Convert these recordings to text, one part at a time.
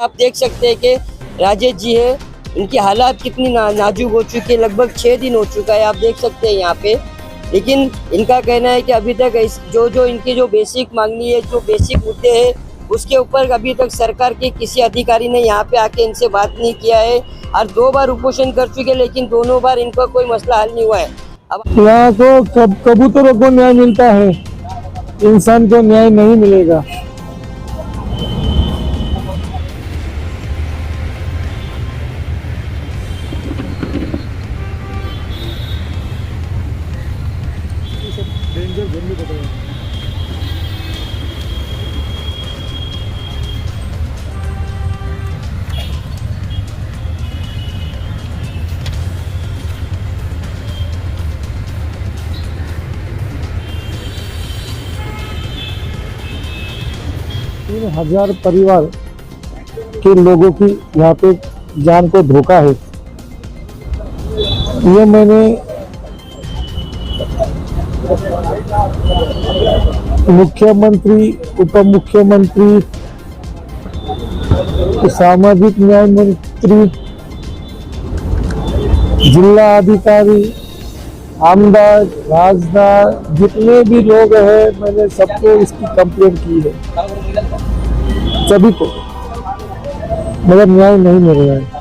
आप देख सकते हैं कि राजेश जी है, इनकी हालात कितनी नाजुक हो चुकी है। लगभग 6 दिन हो चुका है, आप देख सकते हैं यहाँ पे। लेकिन इनका कहना है कि अभी तक जो इनकी जो बेसिक मांगनी है, जो बेसिक मुद्दे हैं, उसके ऊपर अभी तक सरकार के किसी अधिकारी ने यहाँ पे आके इनसे बात नहीं किया है। और 2 बार उपोषण कर चुके, लेकिन दोनों बार इनका कोई मसला हल नहीं हुआ है। अब यहाँ को कबूतरों को न्याय मिलता है, इंसान को न्याय नहीं मिलेगा। डेंजर 3,000 परिवार के लोगों की यहाँ पे जान को धोखा है। ये मैंने मुख्यमंत्री, उप मुख्यमंत्री, सामाजिक न्याय मंत्री, जिला अधिकारी, आमदार, राजदार, जितने भी लोग हैं, मैंने सबको इसकी कंप्लेंट की है, सभी को, मगर न्याय नहीं मिल रहा है।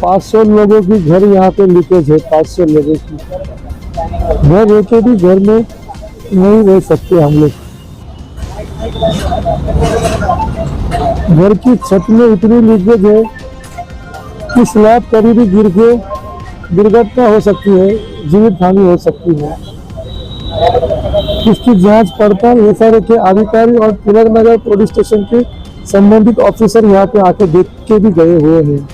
पाँच 500 लोगों की घर यहाँ पे लीकेज है। 500 लोगों की घर रह के भी घर में नहीं रह सकते हम लोग। घर की छत में इतनी लीकेज है कि स्लैब कभी भी गिर के दुर्घटना हो सकती है, जीवित हानि हो सकती है। इसकी जांच पड़ताल एसआरओ के अधिकारी और तिलक नगर पुलिस स्टेशन के संबंधित ऑफिसर यहाँ पे आके देख के भी गए हुए हैं।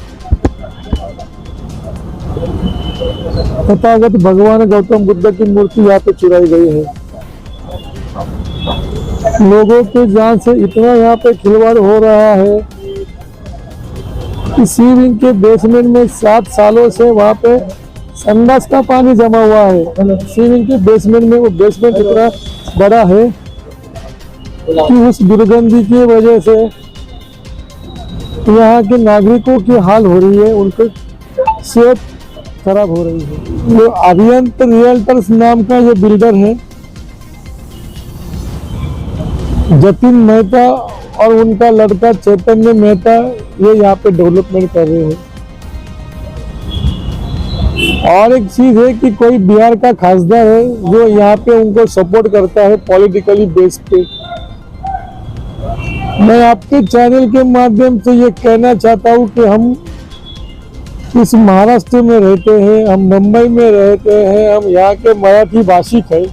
तथागत भगवान गौतम बुद्ध की मूर्ति यहाँ पे चुराई गई है। लोगों के जान से इतना यहाँ पे खिलवाड़ हो रहा है कि सी विंग के बेसमेंट में 7 सालों से वहाँ पे संडास का पानी जमा हुआ है स्विमिंग के बेसमेंट में। वो बेसमेंट इतना बड़ा है कि उस दुर्गंधी की वजह से यहाँ के नागरिकों की हाल हो रही है, उनकी सेहत खराब हो रही है। जो अभियंत रियल्टर्स नाम का ये बिल्डर है जतिन मेहता और उनका लड़का चैतन्य मेहता, ये यहाँ पे डेवलपमेंट कर रहे हैं। और एक चीज है कि कोई बिहार का खासदार है जो यहाँ पे उनको सपोर्ट करता है पॉलिटिकली बेस पे। मैं आपके चैनल के माध्यम से ये कहना चाहता हूँ कि हम इस महाराष्ट्र में रहते हैं, हम मुंबई में रहते हैं, हम यहाँ के मराठी भाषिक हैं।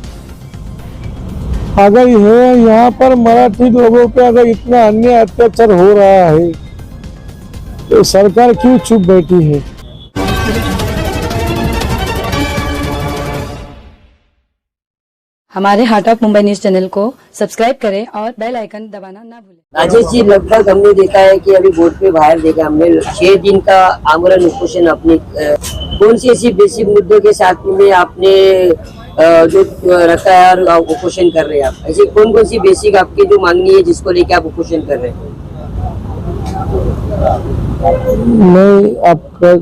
अगर यहाँ पर मराठी लोगों पे अगर इतना अन्याय अत्याचार हो रहा है तो सरकार क्यों चुप बैठी है? हमारे heart of Mumbai news channel को सब्सक्राइब करें और बेल आइकन दबाना ना भूलें। राजेश जी, लगभग हमने देखा है कि अभी बोर्ड पे बाहर देखा हमने 6 दिन का आमरण उपोषण अपने कौन सी ऐसी बेसिक मुद्दों के साथ में आपने जो रखा है और उपोषण कर रहे हैं आप? ऐसी कौन कौन सी बेसिक आपकी जो मांगनी है जिसको लेके आप उपोषण कर रहे हैं? मैं आपका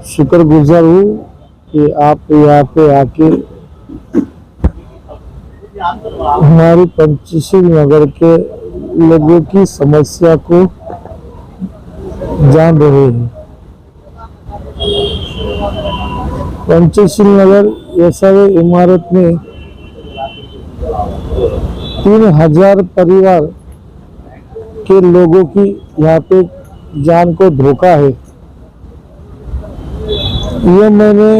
शुक्रगुजार हूँ कि आप यहाँ पे आके हमारे पंचशील नगर के लोगों की समस्या को जान रहे हैं। पंचशील नगर ऐसा इमारत में 3000 परिवार के लोगों की यहाँ पे जान को धोखा है। ये मैंने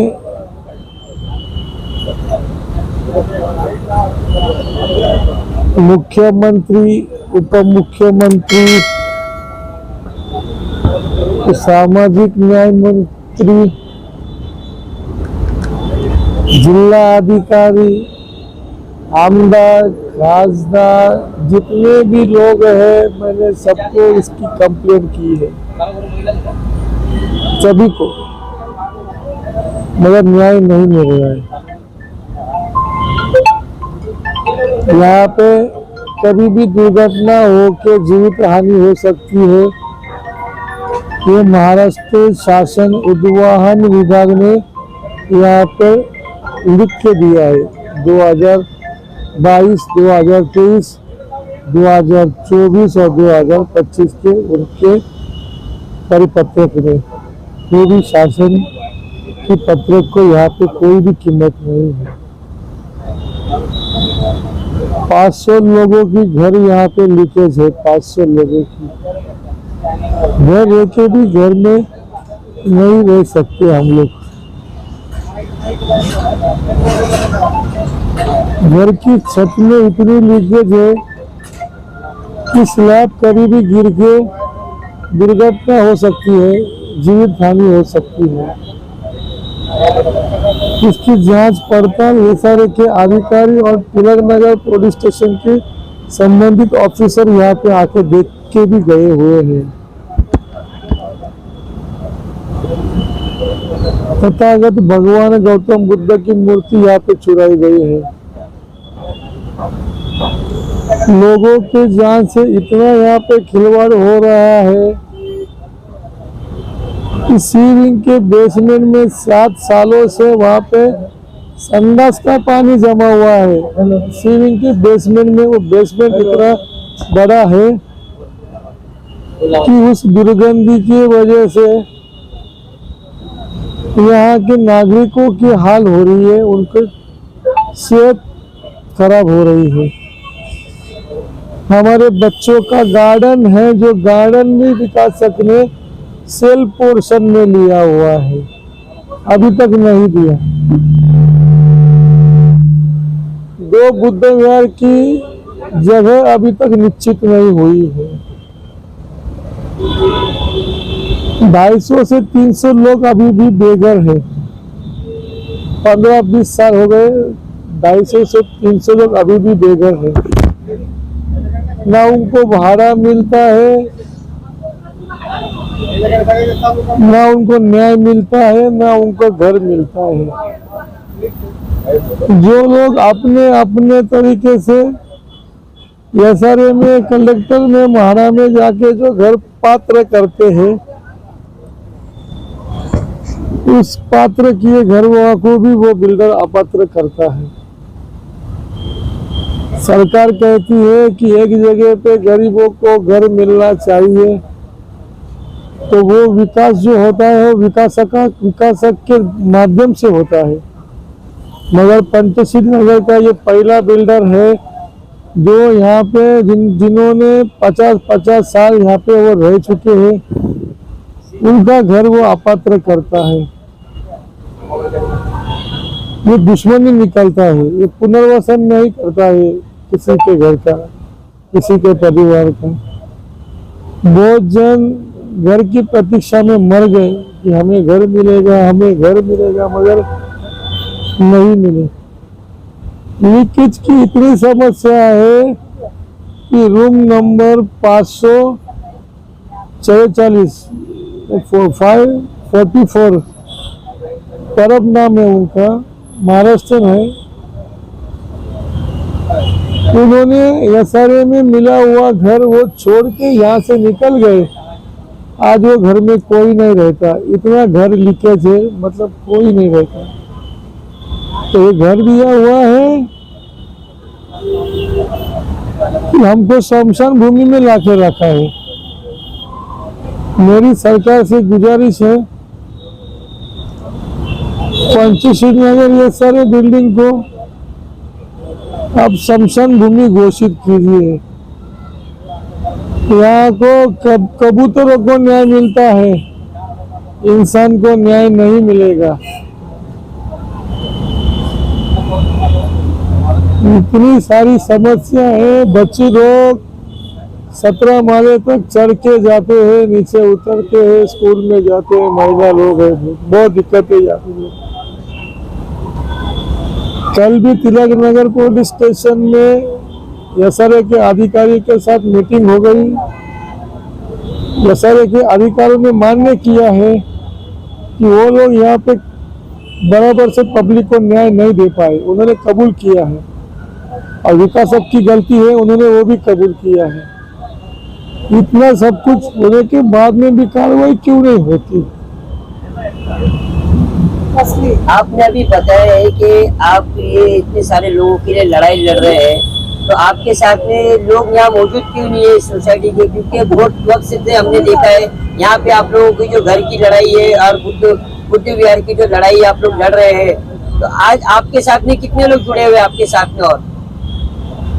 मुख्यमंत्री, उप मुख्यमंत्री, सामाजिक न्याय मंत्री, जिला अधिकारी, आमदार, खासदार, जितने भी लोग हैं, मैंने सबको इसकी कंप्लेंट की है, सभी को, मगर न्याय नहीं मिल रहा है। यहाँ पे कभी भी दुर्घटना हो के जीवित हानि हो सकती है। ये महाराष्ट्र शासन उद्वहन विभाग ने यहाँ पे लिख के दिया है 2022, 2023, 2024 और 2025 के उनके परिपत्रक में। पूरी शासन की पत्रक को यहाँ पे कोई भी कीमत नहीं है। 500 लोगों की घर यहाँ पे लीकेज है, 500 लोगों की घर रह के भी घर में नहीं रह सकते हम लोग। घर की छत में इतनी लीकेज है कि स्लैब कभी भी गिर के दुर्घटना हो सकती है, जीवित हानि हो सकती है। इसकी जांच पड़ताल एसआरए के अधिकारी और तिलक नगर पुलिस स्टेशन के संबंधित ऑफिसर यहाँ पे आके देख के भी गए हुए हैं। तथागत भगवान गौतम बुद्ध की मूर्ति यहाँ पे चुराई गई है। लोगों के जान से इतना यहाँ पे खिलवाड़ हो रहा है कि सीविंग के बेसमेंट में 7 सालों से वहाँ पे संडास का पानी जमा हुआ है। सीविंग के बेसमेंट में वो बेसमेंट इतना बड़ा है कि उस दुर्गंधी की वजह से यहाँ के नागरिकों की हाल हो रही है, उनकी सेहत खराब हो रही है। हमारे बच्चों का गार्डन है, जो गार्डन भी विकास ने सेल पोर्शन में लिया हुआ है, अभी तक नहीं दिया। 2 बुद्ध विहार की जगह अभी तक निश्चित नहीं हुई है। 250 से 300 लोग अभी भी बेघर है। 15-20 साल हो गए, 250 से 300 लोग अभी भी बेघर है। ना उनको भाड़ा मिलता है, ना उनको न्याय मिलता है, ना उनको घर मिलता है। जो लोग अपने अपने तरीके से एसआरए में, कलेक्टर में, महाड़ा में जाके जो घर पात्र करते हैं, उस पात्र किए घर को भी वो बिल्डर अपात्र करता है। सरकार कहती है कि एक जगह पे गरीबों को घर मिलना चाहिए, तो वो विकास जो होता है विकासक के माध्यम से होता है। मगर पंचशील नगर का ये पहला बिल्डर है जो यहाँ पे जिन्होंने 50 साल यहाँ पे वो रह चुके हैं, उनका घर वो अपात्र करता है। ये दुश्मनी निकलता है, ये पुनर्वसन नहीं करता है किसी के घर का, किसी के परिवार का। बहुत जन घर की प्रतीक्षा में मर गए कि हमें घर मिलेगा, हमें घर मिलेगा, मगर नहीं मिले। लीकेज की इतनी समस्या है कि रूम नंबर 544 544 परब नाम है उनका, महाराष्ट्र है। उन्होंने एसआरए में मिला हुआ घर वो छोड़ के यहाँ से निकल गए। आज वो घर में कोई नहीं रहता, इतना घर लीकेज है, मतलब कोई नहीं रहता। तो ये घर दिया हुआ है कि हमको शमशान भूमि में लाके रखा है। मेरी सरकार से गुजारिश है, पंचशील नगर ये सारे बिल्डिंग को अब शमशान भूमि घोषित कीजिए। यहाँ को कबूतरों को न्याय मिलता है, इंसान को न्याय नहीं मिलेगा। इतनी सारी समस्या है, बच्चे लोग 17 माले तक चढ़ के जाते हैं, नीचे उतरते हैं, स्कूल में जाते हैं, महिला लोग हैं, बहुत दिक्कतें जाती है। कल भी तिलक नगर पुलिस स्टेशन में एसआरए के अधिकारी के साथ मीटिंग हो गई। एसआरए के अधिकारियों ने मान्य किया है कि वो लोग यहाँ पे बराबर से पब्लिक को न्याय नहीं दे पाए, उन्होंने कबूल किया है। और विकासक की गलती है, उन्होंने वो भी कबूल किया है। इतना सब कुछ होने के बाद में भी कार्रवाई क्यों नहीं होती? आपने अभी बताया है कि आप ये इतने सारे लोगों के लिए लड़ाई लड़ रहे हैं, तो आपके साथ में लोग यहाँ मौजूद क्यों नहीं है सोसाइटी के? क्योंकि बहुत वक्त से हमने देखा है यहाँ पे आप लोगों की जो घर की लड़ाई है और बुद्ध विहार की जो लड़ाई आप लोग लड़ रहे हैं, तो आज आपके साथ में कितने लोग जुड़े हुए आपके साथ में? और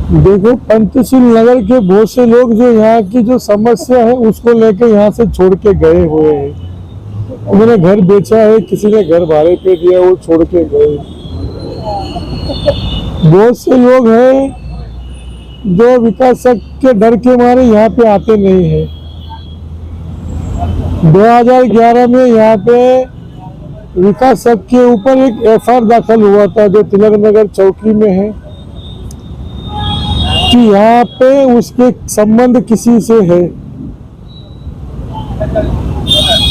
देखो, पंचशील नगर के बहुत से लोग जो यहाँ की जो समस्या है उसको लेकर यहाँ से छोड़ के गए हुए हैं। उन्होंने घर बेचा है, किसी ने घर भाड़े पे दिया, वो छोड़ के गए। बहुत से लोग हैं जो विकासक के डर के मारे यहाँ पे आते नहीं है। 2011 में यहाँ पे विकासक के ऊपर एक एफआईआर दाखिल हुआ था जो तिलक नगर चौकी में है कि यहाँ पे उसके संबंध किसी से है।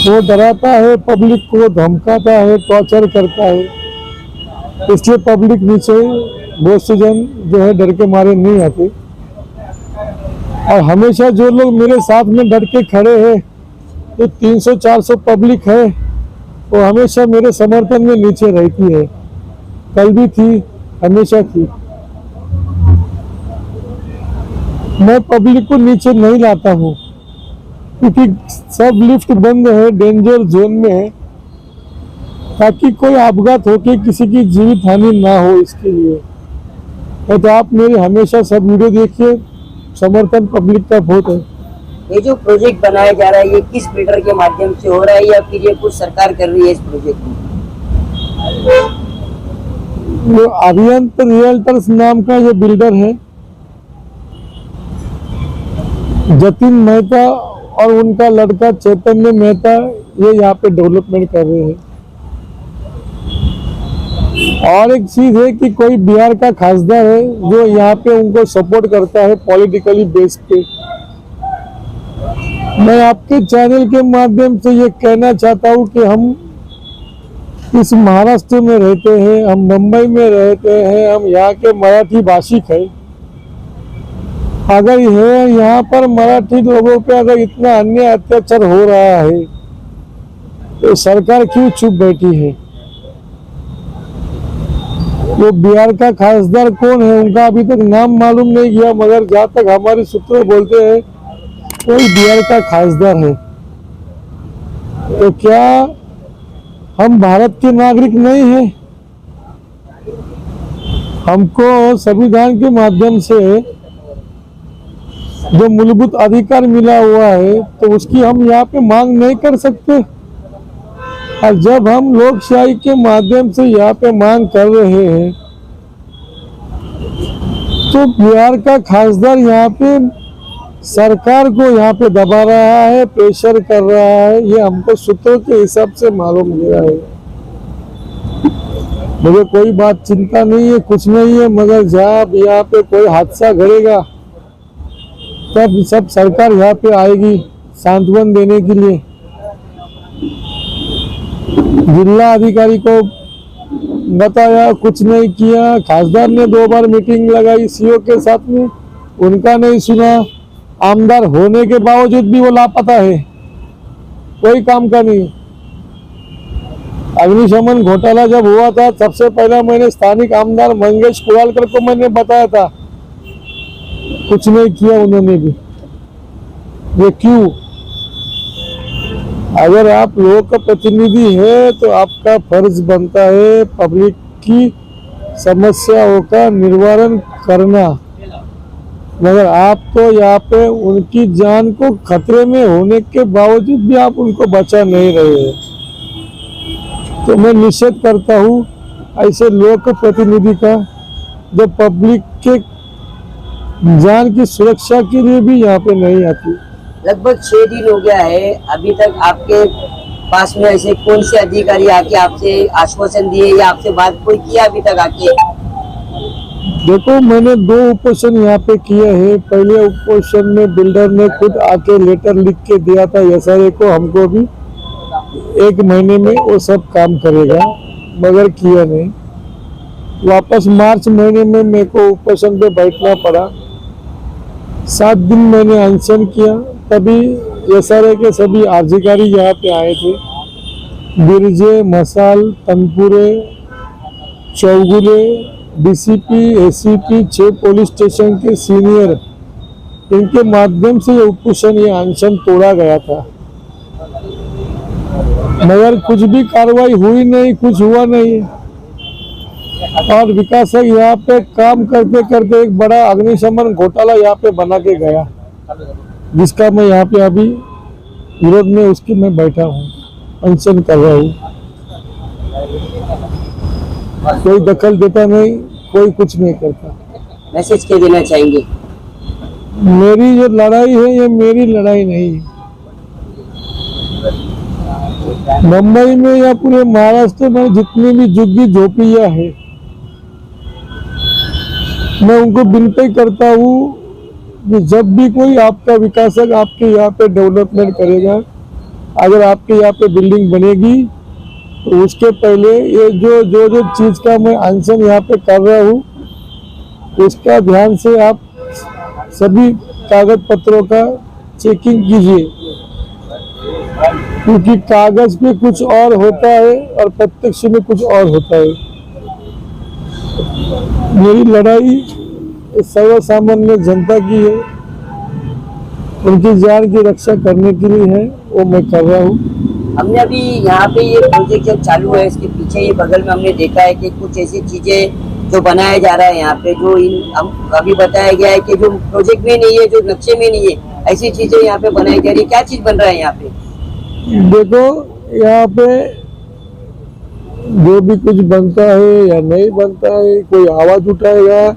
वो डराता है, पब्लिक को धमकाता है, टॉर्चर करता है, इसलिए पब्लिक नीचे बहुत से जन जो है डर के मारे नहीं आते। और हमेशा जो लोग मेरे साथ में डर के खड़े हैं, जो 300-400 पब्लिक है, वो हमेशा मेरे समर्थन में नीचे रहती है। कल भी थी, हमेशा थी। मैं पब्लिक को नीचे नहीं लाता हूँ क्योंकि सब लिफ्ट बंद है, डेंजर जोन में है, ताकि कोई अपघात होके किसी की जीवित हानि ना हो, इसके लिए। तो आप मेरे हमेशा सब वीडियो देखिए, समर्थन पब्लिक का बहुत है। ये जो प्रोजेक्ट बनाया जा रहा है, ये किस बिल्डर के माध्यम से हो रहा है या फिर ये कुछ सरकार कर रही है इस प्रोजेक्ट में? वो अभियंत रियल्टर्स नाम का ये बिल्डर है, जतिन मेहता और उनका लड़का चैतन्य मेहता, ये यहाँ पे डेवलपमेंट कर रहे हैं। और एक चीज है कि कोई बिहार का खासदार है जो यहाँ पे उनको सपोर्ट करता है पॉलिटिकली बेस पे। मैं आपके चैनल के माध्यम से ये कहना चाहता हूँ कि हम इस महाराष्ट्र में रहते हैं, हम मुंबई में रहते हैं, हम यहाँ के मराठी भाषिक हैं। अगर यहाँ पर मराठी लोगों पे अगर इतना अन्याय अत्याचार हो रहा है तो सरकार क्यों चुप बैठी है? वो बिहार का खासदार कौन है उनका अभी तक नाम मालूम नहीं किया, मगर जहाँ तक हमारे सूत्र बोलते हैं कोई बिहार का खासदार है। तो क्या हम भारत के नागरिक नहीं हैं? हमको संविधान के माध्यम से जो मूलभूत अधिकार मिला हुआ है तो उसकी हम यहाँ पे मांग नहीं कर सकते? और जब हम लोकशाही के माध्यम से यहाँ पे मांग कर रहे हैं तो बिहार का खासदार यहाँ पे सरकार को यहाँ पे दबा रहा है, प्रेशर कर रहा है। ये हमको सूत्रों के हिसाब से मालूम गया है। मुझे कोई बात चिंता नहीं है, कुछ नहीं है, मगर जब यहाँ पे कोई हादसा घटेगा तब सब सरकार यहाँ पे आएगी सांत्वन देने के लिए। जिला अधिकारी को बताया, कुछ नहीं किया। खासदार ने 2 बार मीटिंग लगाई सीओ के साथ में, उनका नहीं सुना। आमदार होने के बावजूद भी वो लापता है, कोई काम का नहीं। अग्निशमन घोटाला जब हुआ था सबसे पहला मैंने स्थानिक आमदार मंगेश कुरालकर को मैंने बताया था, कुछ नहीं किया उन्होंने भी। ये क्यों? अगर आप लोग का प्रतिनिधि है तो आपका फर्ज बनता है पब्लिक की समस्याओं का निवारण करना, मगर आप तो यहाँ पे उनकी जान को खतरे में होने के बावजूद भी आप उनको बचा नहीं रहे हैं। तो मैं निषेध करता हूँ ऐसे लोक प्रतिनिधि का जो पब्लिक के जान की सुरक्षा के लिए भी यहाँ पे नहीं आती। लगभग 6 दिन हो गया है, अभी तक आपके पास में ऐसे कौन से अधिकारी आके आपसे आश्वासन दिए या आपसे बात कोई किया अभी तक आके? देखो, मैंने 2 उपोषण यहाँ पे किए हैं। पहले उपोषण में बिल्डर ने खुद आके लेटर लिख के दिया था एसआरए को, हमको भी 1 महीने में वो सब काम करेगा, मगर किया नहीं। वापस मार्च महीने में मेरे को उपोषण पे बैठना पड़ा। 7 दिन मैंने अनशन किया, तभी एसआरए के सभी अधिकारी यहाँ पे आए थे। Birje, Masal, Tanpure, Chougule, DCP, ACP, 6 police station के सीनियर, इनके माध्यम से ये उपोषण, ये अनशन तोड़ा गया था, मगर कुछ भी कार्रवाई हुई नहीं, कुछ हुआ नहीं। और विकासक यहाँ पे काम करते करते एक बड़ा अग्निशमन घोटाला यहाँ पे बना के गया, जिसका मैं यहाँ पे अभी विरोध में उसकी मैं बैठा हूँ, अनशन कर रहा हूँ। कोई दखल देता नहीं, कोई कुछ नहीं करता। मैसेज क्या देना चाहेंगे? मेरी जो लड़ाई है ये मेरी लड़ाई नहीं है। मुंबई में या पूरे महाराष्ट्र में जितनी भी झुग्गी झोपड़ियां हैं, मैं उनको विनती करता हूँ कि जब भी कोई आपका विकासक आपके यहाँ पे डेवलपमेंट करेगा, अगर आपके यहाँ पे बिल्डिंग बनेगी तो उसके पहले ये जो चीज का मैं अनशन यहाँ पे कर रहा हूँ उसका ध्यान से आप सभी कागज पत्रों का चेकिंग कीजिए, क्योंकि कागज पे कुछ और होता है और प्रत्यक्ष में कुछ और होता है। मेरी लड़ाई सर्व सामान्य जनता की है, उनकी जान की रक्षा करने के लिए है, वो मैं कर रहा हूँ। हमने अभी यहाँ पे ये प्रोजेक्ट जब चालू है, इसके पीछे ये बगल में हमने देखा है कि कुछ ऐसी चीजें जो बनाया जा रहा है यहाँ पे, जो हम अभी बताया गया है कि जो प्रोजेक्ट में नहीं है, जो नक्शे में नहीं है, ऐसी चीजें यहाँ पे बनाई जा रही है। क्या चीज बन रहा है यहाँ पे? देखो, यहाँ पे जो भी कुछ बनता है या नहीं बनता है, कोई आवाज उठाएगा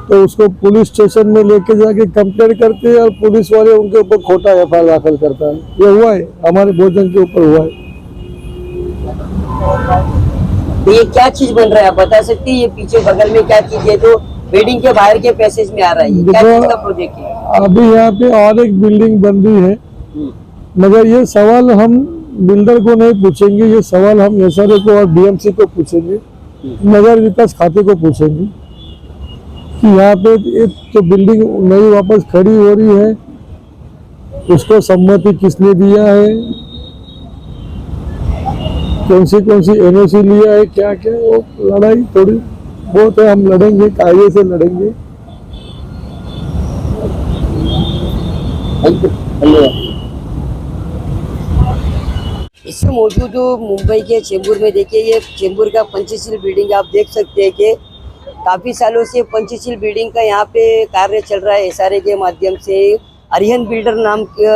तो उसको पुलिस स्टेशन में लेके जाके कंप्लेंट करते हैं और पुलिस वाले उनके ऊपर खोटा एफआईआर दाखिल करता है। ये हुआ है, हमारे भोजन के ऊपर हुआ है। तो ये क्या चीज बन रहा है, आप बता सकती है? ये पीछे बगल में क्या चीज है जो बिल्डिंग के बाहर के पैसेज में आ रहा है? क्या चीज का प्रोजेक्ट है? अभी यहाँ पे और एक बिल्डिंग बन रही है, मगर ये सवाल हम बिल्डर को नहीं पूछेंगे, ये सवाल हम एसआरओ को और डीएमसी को पूछेंगे, नगर विकास खाते को पूछेंगे कि यहाँ पे एक तो बिल्डिंग नई वापस खड़ी हो रही है, उसको सम्मति किसने दिया है, कौन सी एनओसी लिया है, क्या क्या, वो लड़ाई थोड़ी बहुत है, हम लड़ेंगे, कायदे से लड़ेंगे। धन्यवाद। इसमें मौजूद जो मुंबई के चेंबूर में देखिए, ये चेंबूर का पंचशील बिल्डिंग आप देख सकते हैं कि काफ़ी सालों से पंचशील बिल्डिंग का यहाँ पे कार्य चल रहा है एसआरए के माध्यम से। अरिहंत बिल्डर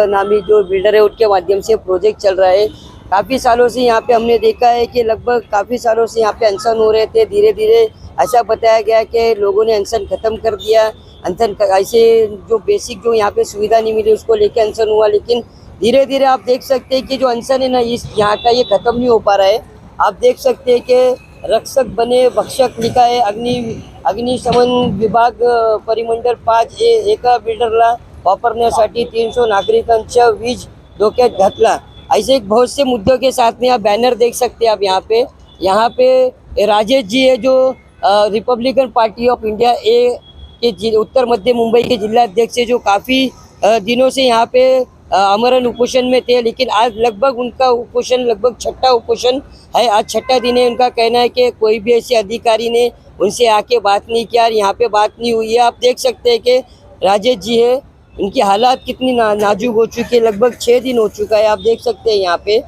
नामी जो बिल्डर है उनके माध्यम से प्रोजेक्ट चल रहा है। काफ़ी सालों से यहाँ पे हमने देखा है कि लगभग काफ़ी सालों से यहाँ पे अनशन हो रहे थे। धीरे धीरे ऐसा बताया गया कि लोगों ने अनशन ख़त्म कर दिया। अनशन ऐसे जो बेसिक जो यहाँ पे सुविधा नहीं मिली उसको लेके अनशन हुआ, लेकिन धीरे धीरे आप देख सकते हैं कि जो अनशन है ना इस यहाँ का ये ख़त्म नहीं हो पा रहा है। आप देख सकते हैं कि रक्षक बने भक्षक लिखा आहे अग्निशमन विभाग परिमंडळ 5 एका बिल्डरला वापरण्यासाठी 300 नागरिकांच्या वीज धोक्यात घातला। ऐसे एक बहुत से मुद्दों के साथ में आप बैनर देख सकते हैं। आप यहाँ पे राजेश जी है जो रिपब्लिकन पार्टी ऑफ इंडिया ए के उत्तर मध्य मुंबई के जिला अध्यक्ष है, जो काफ़ी दिनों से यहाँ पे आमरण उपोषण में थे, लेकिन आज लगभग उनका उपोषण लगभग 6ठा उपोषण है। आज 6ठा दिन है। उनका कहना है कि कोई भी ऐसे अधिकारी ने उनसे आके बात नहीं किया और यहाँ पे बात नहीं हुई है। आप देख सकते हैं कि राजेश जी है, इनकी हालात कितनी नाजुक हो चुकी है। लगभग 6 दिन हो चुका है, आप देख सकते हैं यहाँ पे।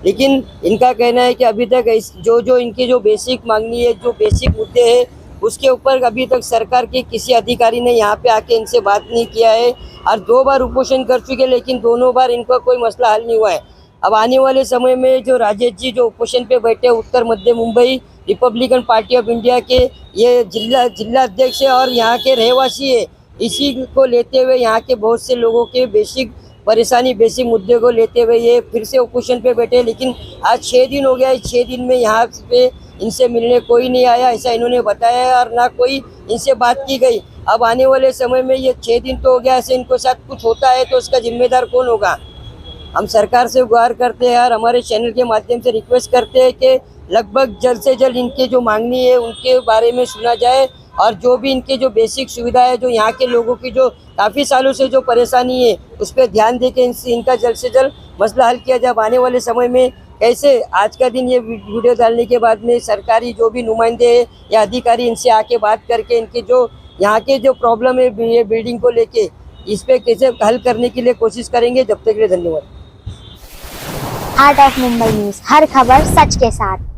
लेकिन इनका कहना है कि अभी तक जो इनकी जो बेसिक मांगनी है, जो बेसिक मुद्दे हैं, उसके ऊपर अभी तक सरकार के किसी अधिकारी ने यहाँ पे आके इनसे बात नहीं किया है। और 2 बार उपोषण कर चुके, लेकिन दोनों बार इनका कोई मसला हल नहीं हुआ है। अब आने वाले समय में जो राजेश जी जो उपोषण पे बैठे उत्तर मध्य Mumbai Republican Party of India के ये जिला अध्यक्ष है और यहाँ के रहवासी है, इसी को लेते हुए यहाँ के बहुत से लोगों के बेसिक परेशानी, बेसिक मुद्दे को लेते हुए ये फिर से उपोषण पे बैठे। लेकिन आज 6 दिन हो गया, 6 दिन में यहाँ पे इनसे मिलने कोई नहीं आया, ऐसा इन्होंने बताया, और ना कोई इनसे बात की गई। अब आने वाले समय में ये 6 दिन तो हो गया, ऐसे इनको साथ कुछ होता है तो उसका जिम्मेदार कौन होगा। हम सरकार से गुहार करते हैं और हमारे चैनल के माध्यम से रिक्वेस्ट करते हैं कि लगभग जल्द से जल्द इनके जो मांगनी है उनके बारे में सुना जाए, और जो भी इनके जो बेसिक सुविधा है, जो यहाँ के लोगों की जो काफ़ी सालों से जो परेशानी है उस पर ध्यान दे के इनका जल्द से जल्द मसला हल किया जाए। आने वाले समय में कैसे आज का दिन ये वीडियो डालने के बाद में सरकारी जो भी नुमाइंदे हैं या अधिकारी इनसे आके बात करके इनके जो यहाँ के जो प्रॉब्लम है ये बिल्डिंग को लेके, इस पर कैसे हल करने के लिए कोशिश करेंगे। जब तक के लिए धन्यवाद। हार्ट ऑफ मुंबई न्यूज, हर खबर सच के साथ।